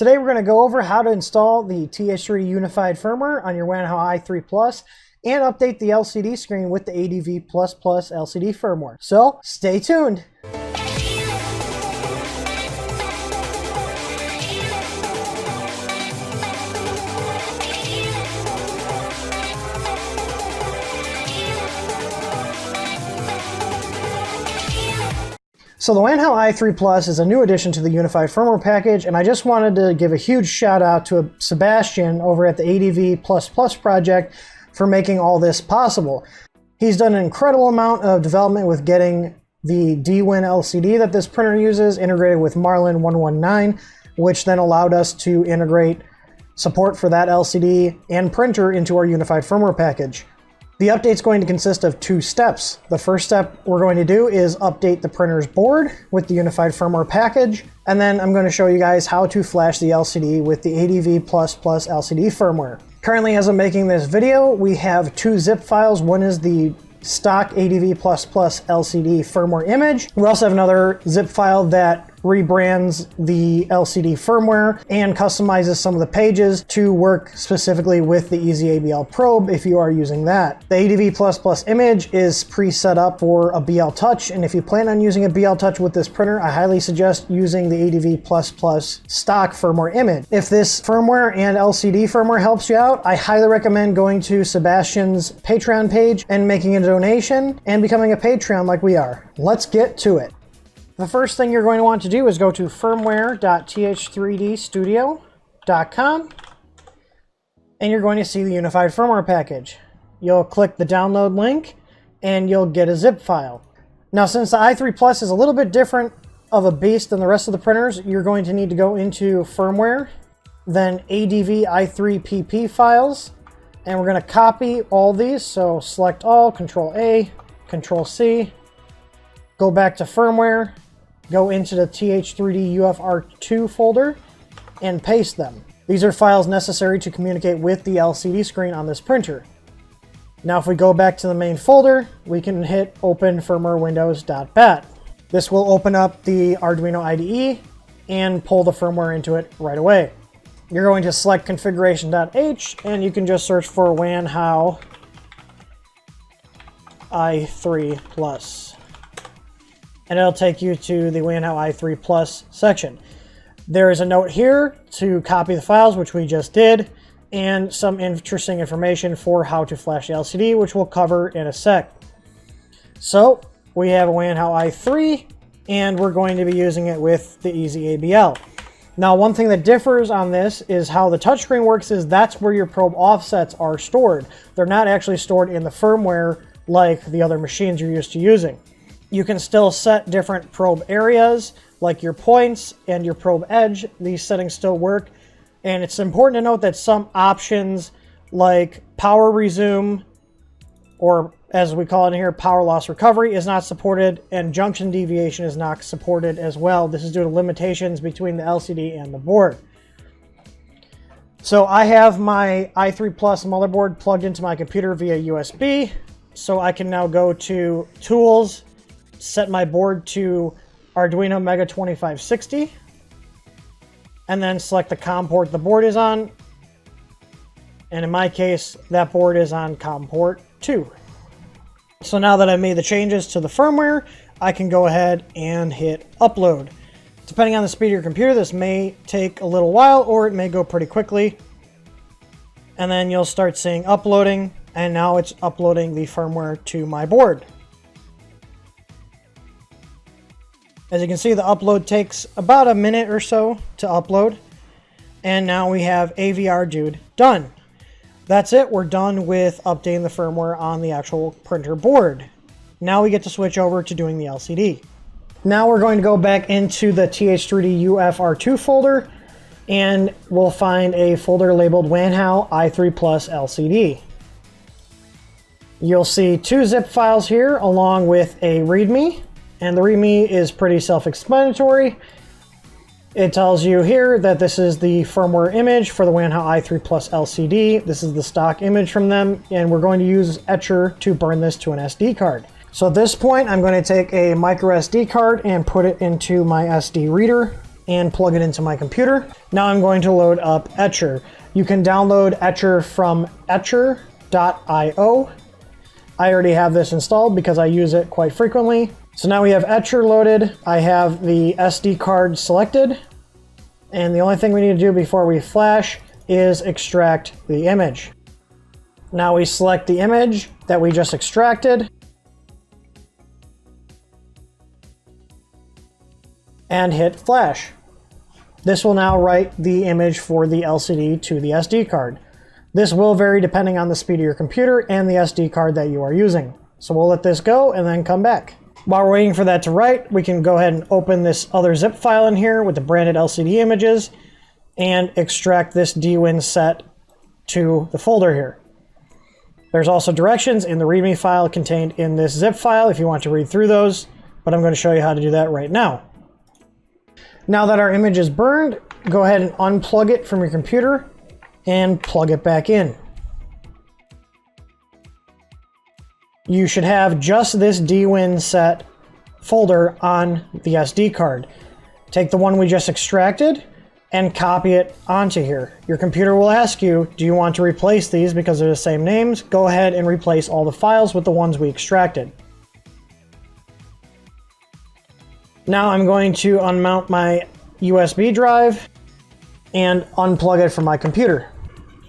Today we're going to go over how to install the TH3 unified firmware on your Wanhao i3 Plus and update the LCD screen with the ADVi3 LCD firmware. So stay tuned. So the Wanhao i3 Plus is a new addition to the unified firmware package, and I just wanted to give a huge shout out to Sebastian over at the ADVi3 project for making all this possible. He's done an incredible amount of development with getting the DWin LCD that this printer uses integrated with Marlin 119, which then allowed us to integrate support for that LCD and printer into our unified firmware package. The update's going to consist of two steps. The first step we're going to do is update the printer's board with the unified firmware package, and then I'm going to show you guys how to flash the LCD with the ADVi3 LCD firmware. Currently, as I'm making this video, we have two zip files. One is the stock ADVi3 LCD firmware image. We also have another zip file that rebrands the LCD firmware and customizes some of the pages to work specifically with the EZABL probe if you are using that. The ADVi3 image is pre-set up for a BL Touch, and if you plan on using a BL Touch with this printer, I highly suggest using the ADVi3 stock firmware image. If this firmware and LCD firmware helps you out, I highly recommend going to Sebastian's Patreon page and making a donation and becoming a Patreon like we are. Let's get to it. The first thing you're going to want to do is go to firmware.th3dstudio.com and you're going to see the unified firmware package. You'll click the download link and you'll get a zip file. Now, since the i3 Plus is a little bit different of a beast than the rest of the printers, you're going to need to go into firmware, then ADVi3 PP files, and we're going to copy all these. So select all, Control A, Control C, go back to firmware, go into the TH3D UFR2 folder and paste them. These are files necessary to communicate with the LCD screen on this printer. Now if we go back to the main folder, we can hit open firmware windows.bat. This will open up the Arduino IDE and pull the firmware into it right away. You're going to select configuration.h and you can just search for Wanhao i3 Plus. And it'll take you to the Wanhao i3 Plus section. There is a note here to copy the files, which we just did, and some interesting information for how to flash the LCD, which we'll cover in a sec. So we have a Wanhao i3, and we're going to be using it with the EZABL. Now, one thing that differs on this is how the touchscreen works is that's where your probe offsets are stored. They're not actually stored in the firmware like the other machines you're used to using. You can still set different probe areas, like your points and your probe edge. These settings still work. And it's important to note that some options like power resume, or as we call it in here, power loss recovery, is not supported, and junction deviation is not supported as well. This is due to limitations between the LCD and the board. So I have my i3 Plus motherboard plugged into my computer via USB. So I can now go to Tools, set my board to Arduino Mega 2560, and then select the COM port the board is on. And in my case, that board is on COM port 2. So now that I've made the changes to the firmware, I can go ahead and hit upload. Depending on the speed of your computer, this may take a little while or it may go pretty quickly. And then you'll start seeing uploading, and now it's uploading the firmware to my board. As you can see, the upload takes about a minute or so to upload. And now we have AVR Dude done. That's it. We're done with updating the firmware on the actual printer board. Now we get to switch over to doing the LCD. Now we're going to go back into the TH3D UFR2 folder, and we'll find a folder labeled Wanhao i3 LCD. You'll see two zip files here along with a README. And the README is pretty self-explanatory. It tells you here that this is the firmware image for the Wanhao i3 LCD. This is the stock image from them, and we're going to use Etcher to burn this to an SD card. So at this point, I'm going to take a micro SD card and put it into my SD reader, and plug it into my computer. Now I'm going to load up Etcher. You can download Etcher from etcher.io. I already have this installed because I use it quite frequently. So now we have Etcher loaded. I have the SD card selected. And the only thing we need to do before we flash is extract the image. Now we select the image that we just extracted and hit flash. This will now write the image for the LCD to the SD card. This will vary depending on the speed of your computer and the SD card that you are using. So we'll let this go and then come back. While we're waiting for that to write, we can go ahead and open this other zip file in here with the branded LCD images and extract this DWin set to the folder here. There's also directions in the README file contained in this zip file if you want to read through those, but I'm going to show you how to do that right now. Now that our image is burned, go ahead and unplug it from your computer and plug it back in. You should have just this DWin set folder on the SD card. Take the one we just extracted and copy it onto here. Your computer will ask you, do you want to replace these because they're the same names? Go ahead and replace all the files with the ones we extracted. Now I'm going to unmount my USB drive and unplug it from my computer.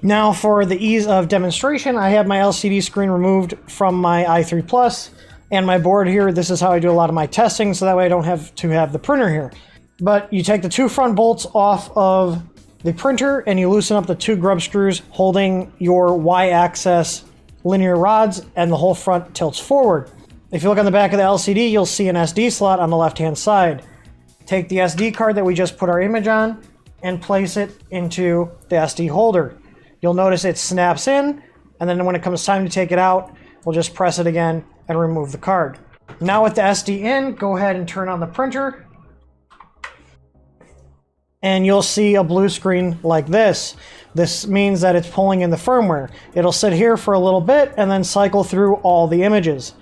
Now for the ease of demonstration, I have my LCD screen removed from my i3 Plus and my board here. This is how I do a lot of my testing, so that way I don't have to have the printer here. But you take the two front bolts off of the printer and you loosen up the two grub screws holding your Y-axis linear rods, and the whole front tilts forward. If you look on the back of the LCD, you'll see an SD slot on the left-hand side. Take the SD card that we just put our image on and place it into the SD holder. You'll notice it snaps in, and then when it comes time to take it out, we'll just press it again and remove the card. Now with the SD in, go ahead and turn on the printer, and you'll see a blue screen like this. This means that it's pulling in the firmware. It'll sit here for a little bit and then cycle through all the images.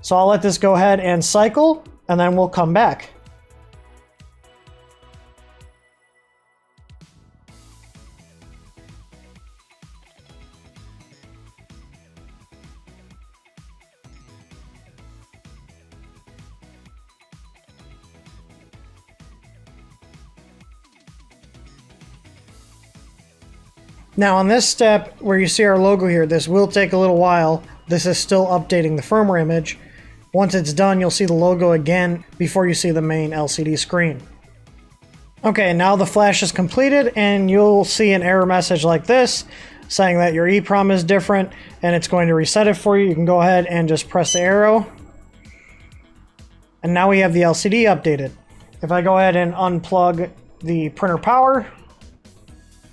So I'll let this go ahead and cycle, and then we'll come back. Now on this step where you see our logo here, this will take a little while. This is still updating the firmware image. Once it's done, you'll see the logo again before you see the main LCD screen. Okay, now the flash is completed and you'll see an error message like this saying that your EEPROM is different and it's going to reset it for you. You can go ahead and just press the arrow. And now we have the LCD updated. If I go ahead and unplug the printer power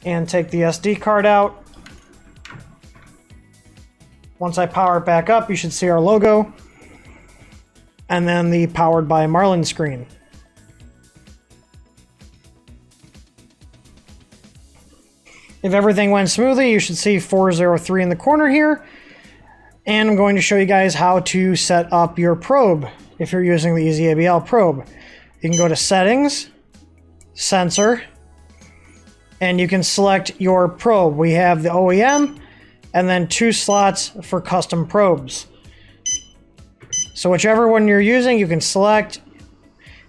and take the SD card out, once I power it back up, you should see our logo and then the powered by Marlin screen. If everything went smoothly, you should see 403 in the corner here. And I'm going to show you guys how to set up your probe if you're using the EZABL probe. You can go to Settings, Sensor, and you can select your probe. We have the OEM and then 2 slots for custom probes. So whichever one you're using, you can select.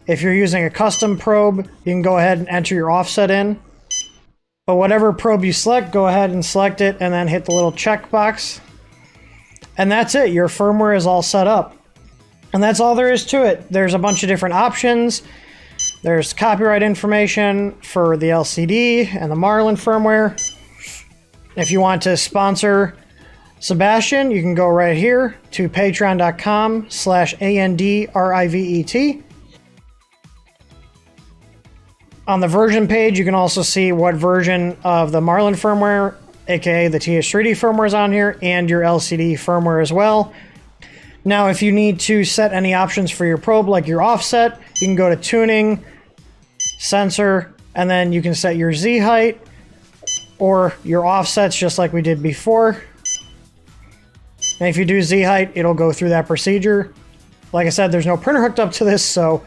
If you're using a custom probe, you can go ahead and enter your offset in. But whatever probe you select, go ahead and select it and then hit the little checkbox. And that's it. Your firmware is all set up. And that's all there is to it. There's a bunch of different options. There's copyright information for the LCD and the Marlin firmware. If you want to sponsor Sebastian, you can go right here to patreon.com/ANDRIVET. On the version page, you can also see what version of the Marlin firmware, aka the TH3D firmware, is on here, and your LCD firmware as well. Now, if you need to set any options for your probe, like your offset, you can go to Tuning, Sensor, and then you can set your Z height or your offsets just like we did before. And if you do Z height, it'll go through that procedure. Like I said, there's no printer hooked up to this, so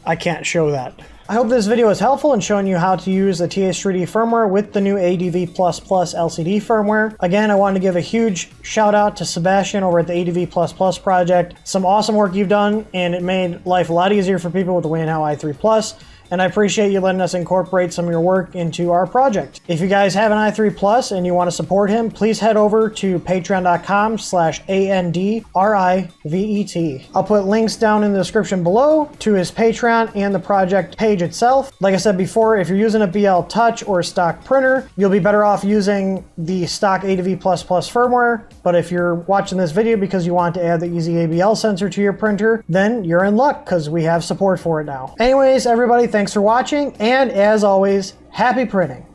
I can't show that. I hope this video was helpful in showing you how to use the TH3D firmware with the new ADVi3 LCD firmware. Again, I wanted to give a huge shout out to Sebastian over at the ADVi3 project. Some awesome work you've done, and it made life a lot easier for people with the Wanhao i3+. And I appreciate you letting us incorporate some of your work into our project. If you guys have an i3 and you want to support him, please head over to patreon.com/ADVi3. I'll put links down in the description below to his Patreon and the project page itself. Like I said before, if you're using a BL Touch or a stock printer, you'll be better off using the stock ADVi++ firmware. But if you're watching this video because you want to add the EZABL sensor to your printer, then you're in luck because we have support for it now. Anyways, everybody, thanks for watching, and as always, happy printing.